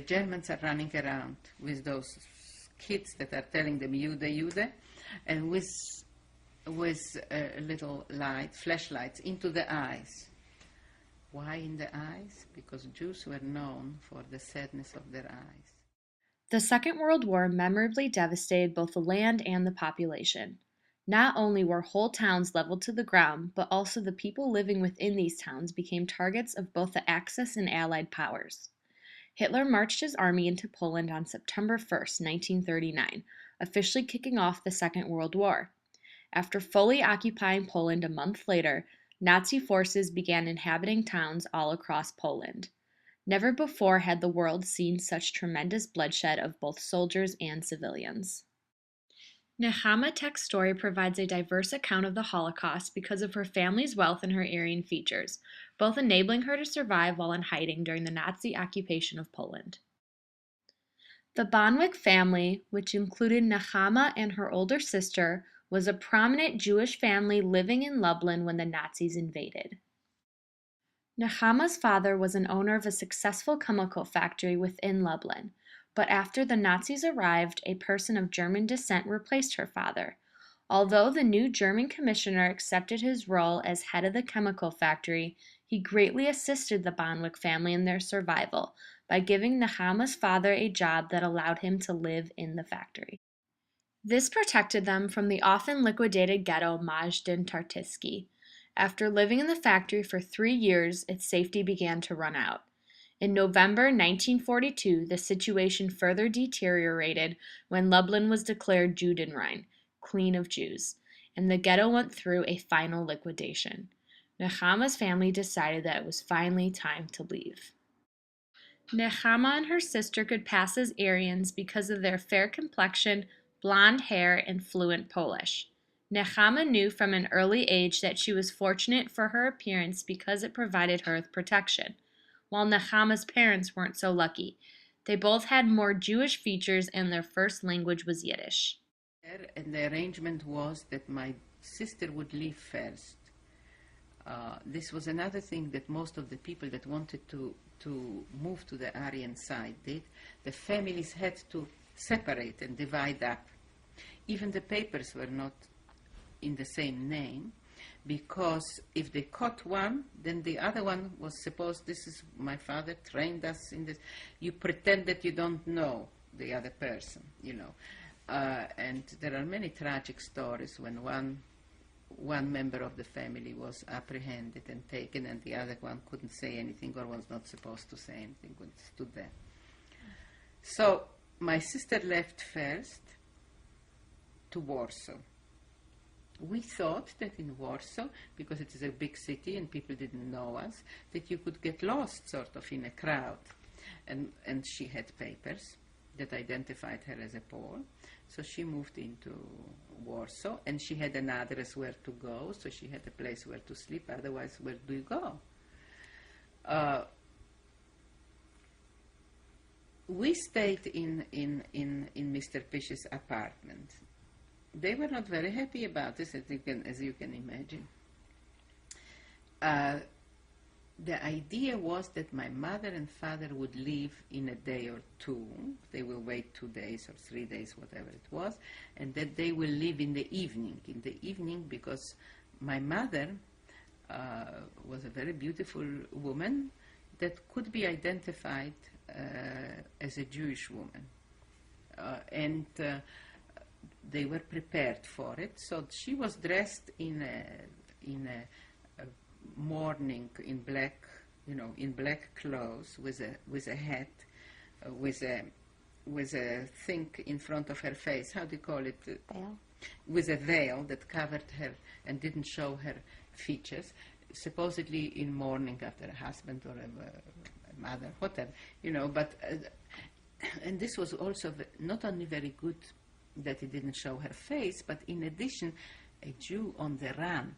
Germans are running around with those kids that are telling them Jude, Jude, and with little light, flashlights into the eyes. Why in the eyes? Because Jews were known for the sadness of their eyes. The Second World War memorably devastated both the land and the population. Not only were whole towns leveled to the ground, but also the people living within these towns became targets of both the Axis and Allied powers. Hitler marched his army into Poland on September 1st, 1939, officially kicking off the Second World War. After fully occupying Poland a month later, Nazi forces began inhabiting towns all across Poland. Never before had the world seen such tremendous bloodshed of both soldiers and civilians. Nechama Tech's story provides a diverse account of the Holocaust because of her family's wealth and her Aryan features, both enabling her to survive while in hiding during the Nazi occupation of Poland. The Bonwick family, which included Nechama and her older sister, was a prominent Jewish family living in Lublin when the Nazis invaded. Nechama's father was an owner of a successful chemical factory within Lublin, but after the Nazis arrived, a person of German descent replaced her father. Although the new German commissioner accepted his role as head of the chemical factory, he greatly assisted the Bonwick family in their survival by giving Nechama's father a job that allowed him to live in the factory. This protected them from the often liquidated ghetto Majdan Tartyski. After living in the factory for 3 years, its safety began to run out. In November 1942, the situation further deteriorated when Lublin was declared Judenrein, clean of Jews, and the ghetto went through a final liquidation. Nechama's family decided that it was finally time to leave. Nechama and her sister could pass as Aryans because of their fair complexion, blonde hair, and fluent Polish. Nechama knew from an early age that she was fortunate for her appearance because it provided her with protection, while Nechama's parents weren't so lucky. They both had more Jewish features and their first language was Yiddish. And the arrangement was that my sister would leave first. This was another thing that most of the people that wanted to move to the Aryan side did. The families had to separate and divide up. Even the papers were not in the same name, because if they caught one, then the other one was supposed, this is my father trained us in this. You pretend that you don't know the other person, you know. And there are many tragic stories when one member of the family was apprehended and taken, and the other one couldn't say anything or was not supposed to say anything, stood there. So my sister left first to Warsaw. We thought that in Warsaw, because it is a big city and people didn't know us, that you could get lost sort of in a crowd. And she had papers that identified her as a Pole. So she moved into Warsaw, and she had an address where to go, so she had a place where to sleep. Otherwise, where do you go? We stayed in Mr. Pish's apartment. They were not very happy about this, as you can imagine. The idea was that my mother and father would leave in a day or two. They will wait 2 days or 3 days, whatever it was, and that they will leave in the evening. In the evening, because my mother was a very beautiful woman that could be identified as a Jewish woman. And they were prepared for it. So she was dressed in a mourning in black, in black clothes with a hat, with a thing in front of her face. How do you call it? Veil. With a veil that covered her and didn't show her features, supposedly in mourning after a husband or a mother, whatever, But and this was also not only very good that it didn't show her face, but in addition, a Jew on the run,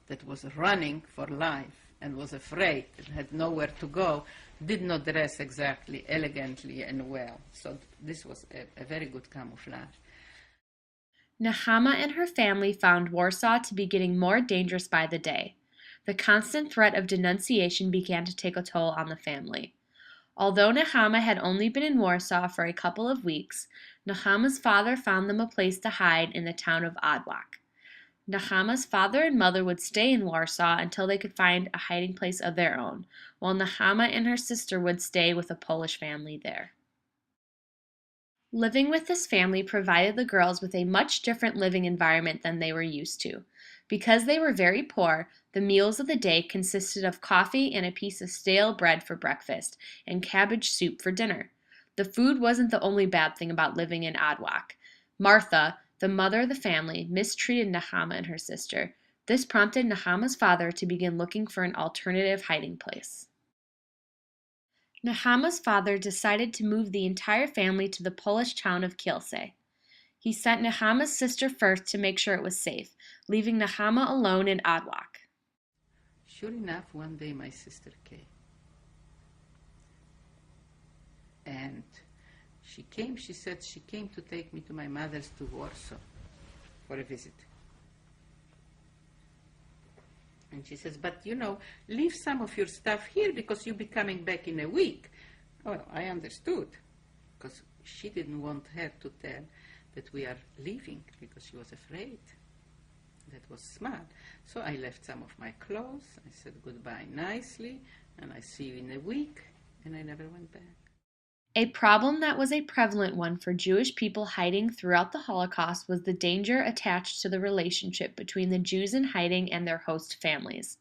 that was running for life and was afraid and had nowhere to go, did not dress exactly elegantly and well. So this was a very good camouflage. Nechama and her family found Warsaw to be getting more dangerous by the day. The constant threat of denunciation began to take a toll on the family. Although Nechama had only been in Warsaw for a couple of weeks, Nechama's father found them a place to hide in the town of Adwak. Nechama's father and mother would stay in Warsaw until they could find a hiding place of their own, while Nechama and her sister would stay with a Polish family there. Living with this family provided the girls with a much different living environment than they were used to. Because they were very poor, the meals of the day consisted of coffee and a piece of stale bread for breakfast, and cabbage soup for dinner. The food wasn't the only bad thing about living in Adwak. Martha, the mother of the family, mistreated Nechama and her sister. This prompted Nechama's father to begin looking for an alternative hiding place. Nechama's father decided to move the entire family to the Polish town of Kielce. He sent Nechama's sister first to make sure it was safe, leaving Nechama alone in Adwak. Sure enough, one day my sister came. And she said she came to take me to my mother's to Warsaw for a visit. And she says, but leave some of your stuff here because you'll be coming back in a week. Well, I understood, because she didn't want her to tell that we are leaving because she was afraid. That was smart. So I left some of my clothes, I said goodbye nicely, and I see you in a week, and I never went back. A problem that was a prevalent one for Jewish people hiding throughout the Holocaust was the danger attached to the relationship between the Jews in hiding and their host families.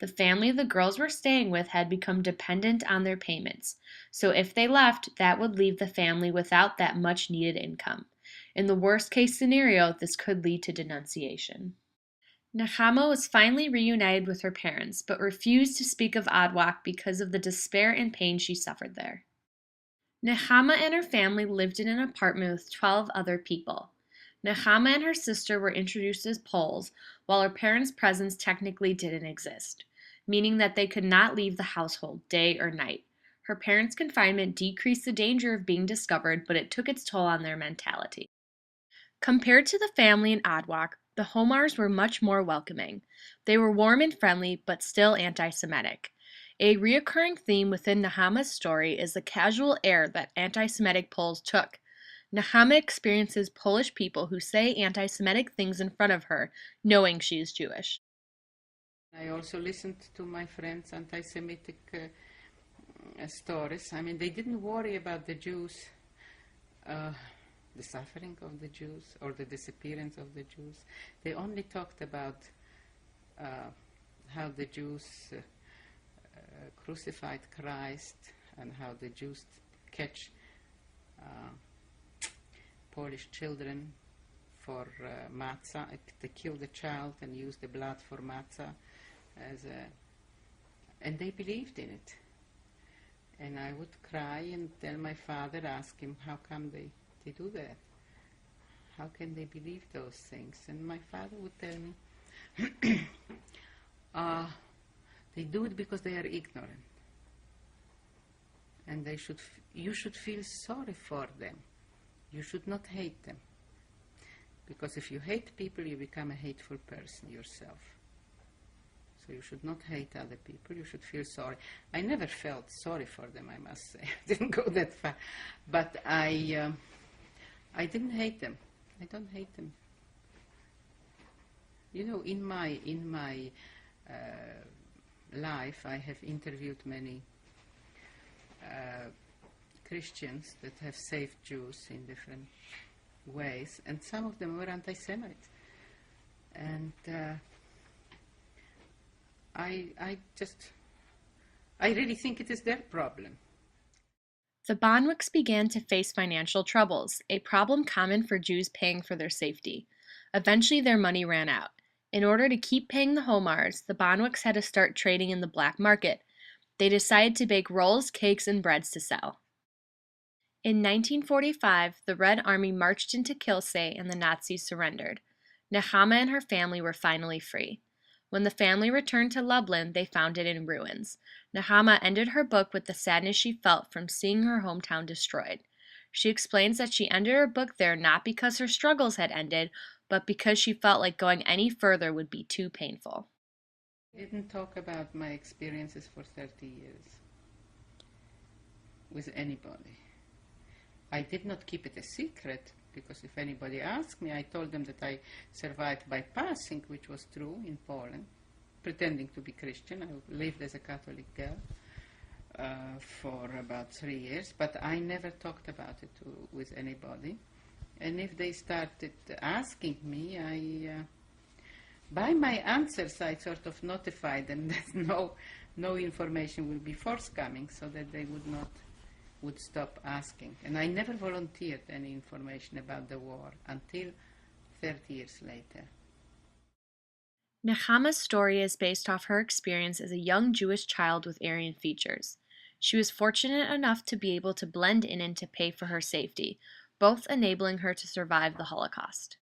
The family the girls were staying with had become dependent on their payments, so if they left, that would leave the family without that much needed income. In the worst case scenario, this could lead to denunciation. Nechama was finally reunited with her parents, but refused to speak of Adwak because of the despair and pain she suffered there. Nechama and her family lived in an apartment with 12 other people. Nechama and her sister were introduced as Poles, while her parents' presence technically didn't exist, meaning that they could not leave the household day or night. Her parents' confinement decreased the danger of being discovered, but it took its toll on their mentality. Compared to the family in Adwak, the Homars were much more welcoming. They were warm and friendly, but still anti-Semitic. A reoccurring theme within Nechama's story is the casual air that anti-Semitic Poles took. Nechama experiences Polish people who say anti-Semitic things in front of her, knowing she is Jewish. I also listened to my friends' anti-Semitic stories. I mean, they didn't worry about the Jews, the suffering of the Jews, or the disappearance of the Jews. They only talked about how the Jews crucified Christ, and how the Jews catch Polish children for matzah. They kill the child and use the blood for matzah, and they believed in it. And I would cry and tell my father, ask him, how come they do that? How can they believe those things? And my father would tell me, they do it because they are ignorant. And you should feel sorry for them. You should not hate them. Because if you hate people, you become a hateful person yourself. So you should not hate other people. You should feel sorry. I never felt sorry for them, I must say. I didn't go that far. But I didn't hate them. I don't hate them. In my life, I have interviewed many Christians that have saved Jews in different ways, and some of them were anti-Semites. And I really think it is their problem. The Bonwicks began to face financial troubles, a problem common for Jews paying for their safety. Eventually their money ran out. In order to keep paying the Homars, the Bonwicks had to start trading in the black market. They decided to bake rolls, cakes, and breads to sell. In 1945, the Red Army marched into Kielce and the Nazis surrendered. Nechama and her family were finally free. When the family returned to Lublin, they found it in ruins. Nechama ended her book with the sadness she felt from seeing her hometown destroyed. She explains that she ended her book there not because her struggles had ended, but because she felt like going any further would be too painful. I didn't talk about my experiences for 30 years. with anybody. I did not keep it a secret, because if anybody asked me, I told them that I survived by passing, which was true in Poland, pretending to be Christian. I lived as a Catholic girl for about 3 years, but I never talked about it with anybody. And if they started asking me, by my answers, I sort of notified them that no information will be forthcoming, so that they would stop asking. And I never volunteered any information about the war until 30 years later. Nechama's story is based off her experience as a young Jewish child with Aryan features. She was fortunate enough to be able to blend in and to pay for her safety, both enabling her to survive the Holocaust.